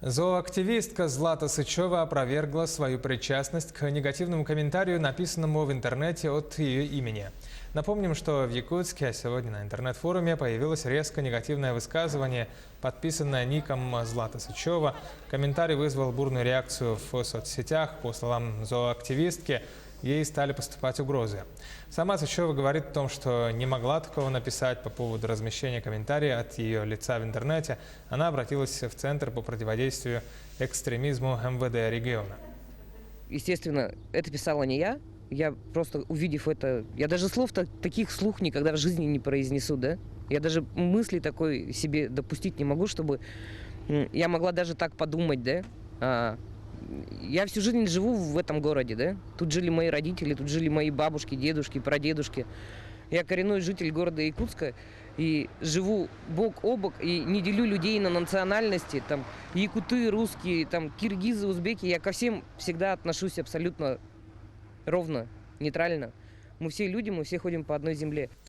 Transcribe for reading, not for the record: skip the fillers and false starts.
Зооактивистка Злата Сычева опровергла свою причастность к негативному комментарию, написанному в интернете от ее имени. Напомним, что в Якутске сегодня на интернет-форуме появилось резко негативное высказывание, подписанное ником Злата Сычева. Комментарий вызвал бурную реакцию в соцсетях. По словам зооактивистки, ей стали поступать угрозы. Сама Сычева говорит о том, что не могла такого написать. По поводу размещения комментария от ее лица в интернете она обратилась в Центр по противодействию экстремизму МВД региона. Естественно, это писала не я. Я просто, увидев это, я даже слов-то таких вслух никогда в жизни не произнесу, да? Я даже мысли такой себе допустить не могу, чтобы я могла даже так подумать, да? Я всю жизнь живу в этом городе, да? Тут жили мои родители, тут жили мои бабушки, дедушки, прадедушки. Я коренной житель города Якутска и живу бок о бок и не делю людей на национальности, там, якуты, русские, там, киргизы, узбеки. Я ко всем всегда отношусь абсолютно ровно, нейтрально. Мы все люди, мы все ходим по одной земле.